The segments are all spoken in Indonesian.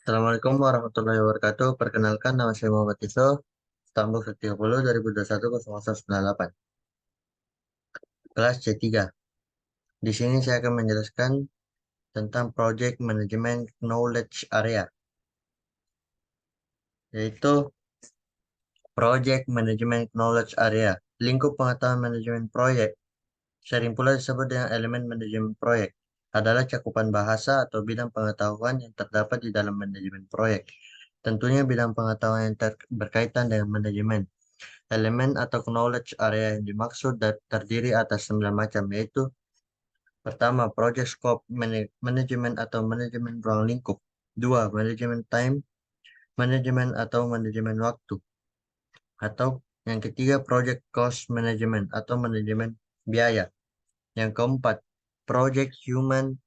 Assalamualaikum warahmatullahi wabarakatuh. Perkenalkan, nama saya Muhammad Iso, Stambul 30 2021 0198, kelas C3. Di sini saya akan menjelaskan tentang Project Management Knowledge Area, yaitu Project Management Knowledge Area, lingkup pengetahuan manajemen proyek, sering pula disebut dengan elemen manajemen proyek, adalah cakupan bahasa atau bidang pengetahuan yang terdapat di dalam manajemen proyek. Tentunya bidang pengetahuan yang berkaitan dengan manajemen. Elemen atau knowledge area yang dimaksud terdiri atas 9 macam, yaitu pertama, project scope manajemen atau manajemen ruang lingkup. Dua, manajemen time, manajemen atau manajemen waktu. Atau yang ketiga, project cost management atau manajemen biaya. Yang keempat, project human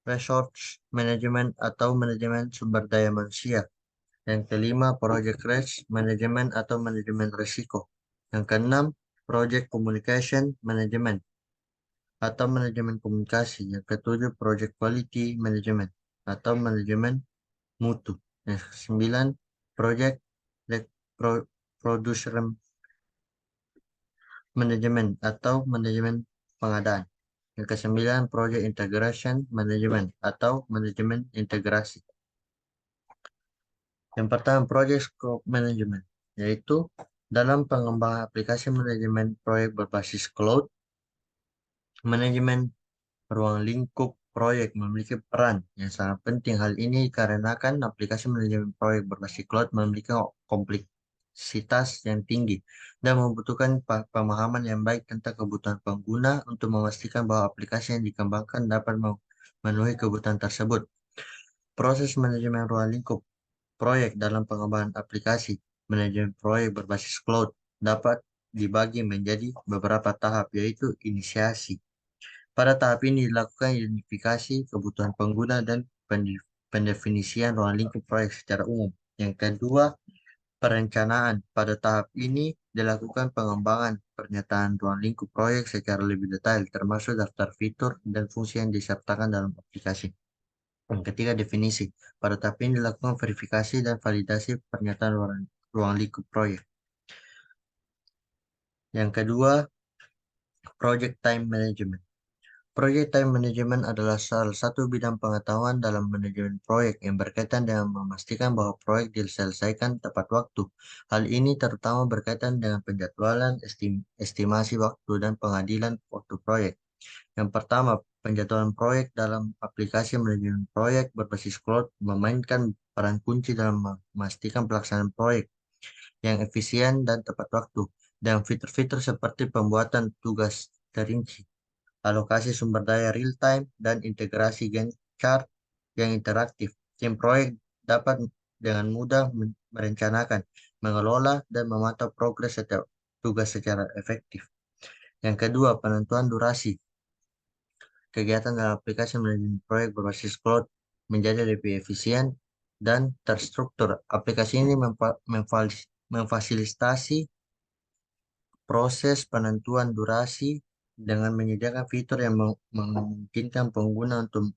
resource management atau manajemen sumber daya manusia. Yang kelima, project risk management atau manajemen risiko. Yang keenam, project communication management atau manajemen komunikasi. Yang ketujuh, project quality management atau manajemen mutu. Yang kesembilan, project producer management atau manajemen pengadaan. Yang kesembilan, project integration management atau manajemen integrasi. Yang pertama, project scope management, yaitu dalam pengembangan aplikasi manajemen proyek berbasis cloud, manajemen ruang lingkup proyek memiliki peran yang sangat penting. Hal ini dikarenakan aplikasi manajemen proyek berbasis cloud memiliki kompleksitas yang tinggi dan membutuhkan pemahaman yang baik tentang kebutuhan pengguna untuk memastikan bahwa aplikasi yang dikembangkan dapat memenuhi kebutuhan tersebut. Proses manajemen ruang lingkup proyek dalam pengembangan aplikasi manajemen proyek berbasis cloud dapat dibagi menjadi beberapa tahap, yaitu inisiasi. Pada tahap ini dilakukan identifikasi kebutuhan pengguna dan pendefinisian ruang lingkup proyek secara umum. Yang kedua, perencanaan. Pada tahap ini dilakukan pengembangan pernyataan ruang lingkup proyek secara lebih detail, termasuk daftar fitur dan fungsi yang disertakan dalam aplikasi. Yang ketiga, definisi. Pada tahap ini dilakukan verifikasi dan validasi pernyataan ruang lingkup proyek. Yang kedua, project time management. Project time management adalah salah satu bidang pengetahuan dalam manajemen proyek yang berkaitan dengan memastikan bahwa proyek diselesaikan tepat waktu. Hal ini terutama berkaitan dengan penjadwalan, estimasi waktu, dan pengadilan waktu proyek. Yang pertama, penjadwalan proyek dalam aplikasi manajemen proyek berbasis cloud memainkan peran kunci dalam memastikan pelaksanaan proyek yang efisien dan tepat waktu, dan fitur-fitur seperti pembuatan tugas terinci, alokasi sumber daya real time, dan integrasi Gantt chart yang interaktif. Tim proyek dapat dengan mudah merencanakan, mengelola, dan memantau progres setiap tugas secara efektif. Yang kedua, penentuan durasi. Kegiatan dalam aplikasi manajemen proyek berbasis cloud menjadi lebih efisien dan terstruktur. Aplikasi ini memfasilitasi proses penentuan durasi dengan menyediakan fitur yang memungkinkan pengguna untuk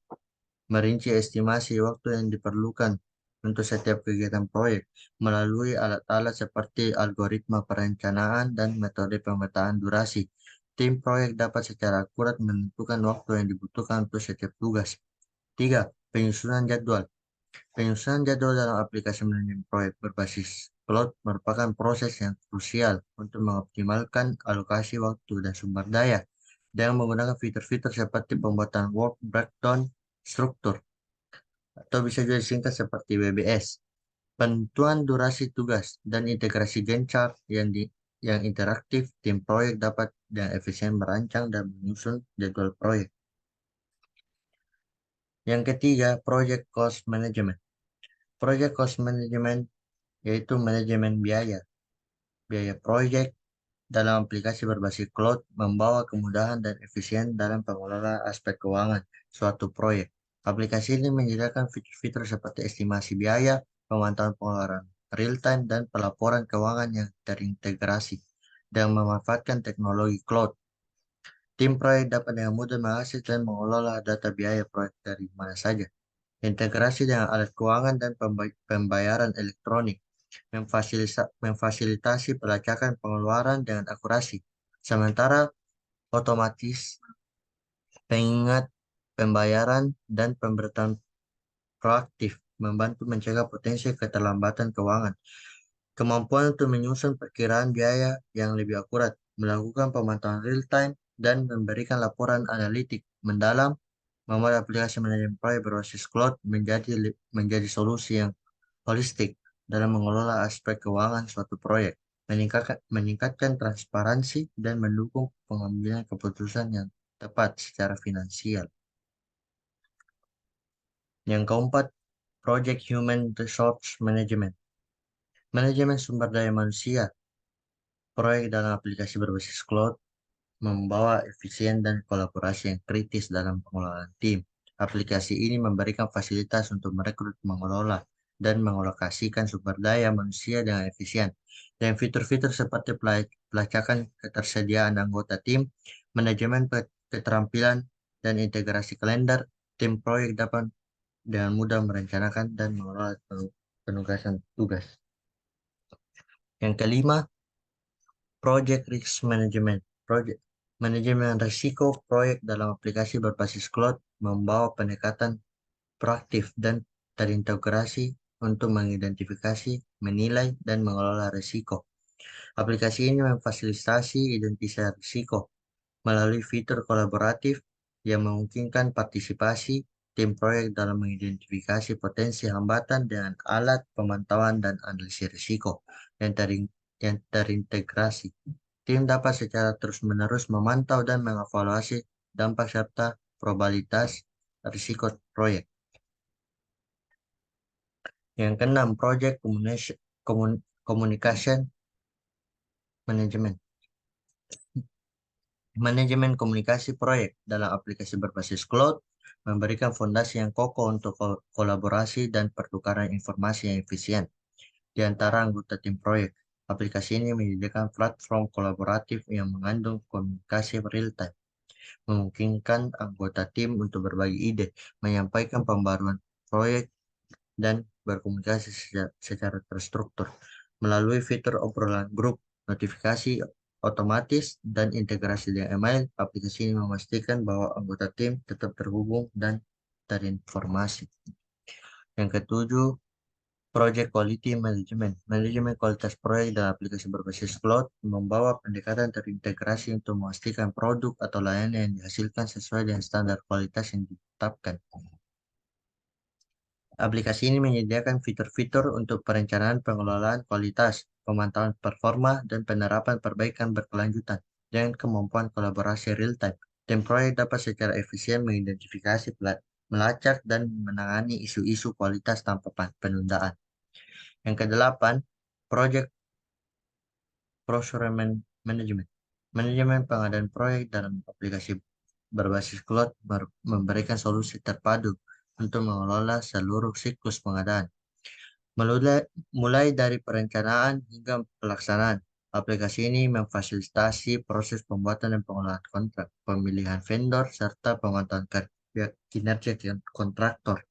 merinci estimasi waktu yang diperlukan untuk setiap kegiatan proyek melalui alat-alat seperti algoritma perencanaan dan metode pemetaan durasi. Tim proyek dapat secara akurat menentukan waktu yang dibutuhkan untuk setiap tugas. 3. Penyusunan jadwal. Penyusunan jadwal dalam aplikasi manajemen proyek berbasis cloud merupakan proses yang krusial untuk mengoptimalkan alokasi waktu dan sumber daya dengan menggunakan fitur-fitur seperti pembuatan work breakdown struktur atau bisa juga disingkat seperti WBS. Penentuan durasi tugas dan integrasi Gantt chart yang interaktif, tim proyek dapat dengan efisien merancang dan menyusun jadwal proyek. Yang ketiga, project cost management. Project cost management yaitu manajemen biaya. Biaya proyek dalam aplikasi berbasis cloud membawa kemudahan dan efisien dalam pengelolaan aspek keuangan suatu proyek. Aplikasi ini menyediakan fitur-fitur seperti estimasi biaya, pemantauan pengeluaran real-time, dan pelaporan keuangan yang terintegrasi dan memanfaatkan teknologi cloud. Tim proyek dapat dengan mudah mengakses dan mengelola data biaya proyek dari mana saja. Integrasi dengan alat keuangan dan pembayaran elektronik memfasilitasi pelacakan pengeluaran dengan akurasi. Sementara otomatis pengingat pembayaran dan pemberitaan proaktif membantu mencegah potensi keterlambatan keuangan. Kemampuan untuk menyusun perkiraan biaya yang lebih akurat, melakukan pemantauan real time, dan memberikan laporan analitik mendalam membuat aplikasi manajemen proyek berbasis cloud menjadi solusi yang holistik dalam mengelola aspek keuangan suatu proyek, meningkatkan transparansi, dan mendukung pengambilan keputusan yang tepat secara finansial. Yang keempat, Project Human Resource Management. Manajemen sumber daya manusia, proyek dalam aplikasi berbasis cloud membawa efisien dan kolaborasi yang kritis dalam pengelolaan tim. Aplikasi ini memberikan fasilitas untuk merekrut, mengelola, dan mengalokasikan sumber daya manusia dengan efisien. Dan fitur-fitur seperti pelacakan ketersediaan anggota tim, manajemen keterampilan, dan integrasi kalender, tim proyek dapat dengan mudah merencanakan dan mengelola penugasan tugas. Yang kelima, Project Risk Management. Project Manajemen risiko proyek dalam aplikasi berbasis cloud membawa pendekatan proaktif dan terintegrasi untuk mengidentifikasi, menilai, dan mengelola risiko. Aplikasi ini memfasilitasi identifikasi risiko melalui fitur kolaboratif yang memungkinkan partisipasi tim proyek dalam mengidentifikasi potensi hambatan dengan alat pemantauan dan analisis risiko yang, yang terintegrasi. Tim dapat secara terus-menerus memantau dan mengevaluasi dampak serta probabilitas risiko proyek. Yang keenam, Project Communication Management. Manajemen komunikasi proyek dalam aplikasi berbasis cloud memberikan fondasi yang kokoh untuk kolaborasi dan pertukaran informasi yang efisien di antara anggota tim proyek. Aplikasi ini menyediakan platform kolaboratif yang mengandung komunikasi real-time, memungkinkan anggota tim untuk berbagi ide, menyampaikan pembaruan proyek, dan berkomunikasi secara terstruktur. Melalui fitur obrolan grup, notifikasi otomatis, dan integrasi dengan email, aplikasi ini memastikan bahwa anggota tim tetap terhubung dan terinformasi. Yang ketujuh, Project Quality Management. Manajemen kualitas proyek dalam aplikasi berbasis cloud membawa pendekatan terintegrasi untuk memastikan produk atau layanan yang dihasilkan sesuai dengan standar kualitas yang ditetapkan. Aplikasi ini menyediakan fitur-fitur untuk perencanaan pengelolaan kualitas, pemantauan performa, dan penerapan perbaikan berkelanjutan dengan kemampuan kolaborasi real-time. Tim proyek dapat secara efisien mengidentifikasi, melacak, dan menangani isu-isu kualitas tanpa penundaan. Yang kedelapan, Project Procurement Management. Manajemen pengadaan proyek dalam aplikasi berbasis cloud memberikan solusi terpadu untuk mengelola seluruh siklus pengadaan. Mulai dari perencanaan hingga pelaksanaan, aplikasi ini memfasilitasi proses pembuatan dan pengolahan kontrak, pemilihan vendor, serta pemantauan kinerja kontraktor.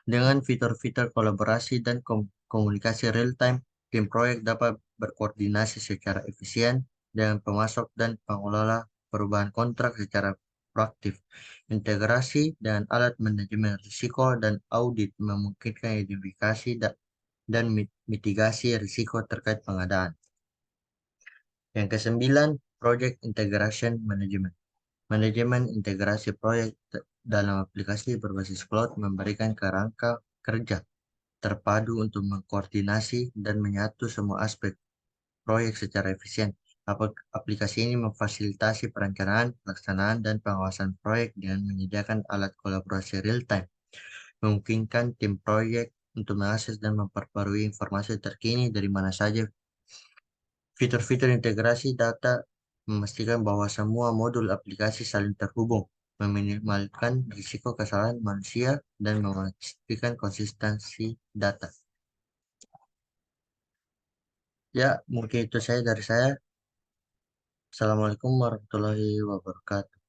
Dengan fitur-fitur kolaborasi dan komunikasi real-time, tim proyek dapat berkoordinasi secara efisien dengan pemasok dan pengelola perubahan kontrak secara proaktif. Integrasi dengan alat manajemen risiko dan audit memungkinkan identifikasi dan mitigasi risiko terkait pengadaan. Yang kesembilan, Project Integration Management. Manajemen integrasi proyek dalam aplikasi berbasis cloud memberikan kerangka kerja terpadu untuk mengkoordinasi dan menyatu semua aspek proyek secara efisien. Aplikasi ini memfasilitasi perencanaan, pelaksanaan, dan pengawasan proyek dengan menyediakan alat kolaborasi real-time, memungkinkan tim proyek untuk mengakses dan memperbarui informasi terkini dari mana saja. Fitur-fitur integrasi data memastikan bahwa semua modul aplikasi saling terhubung, meminimalkan risiko kesalahan manusia, dan memastikan konsistensi data. Ya, mungkin itu saya dari saya. Assalamualaikum warahmatullahi wabarakatuh.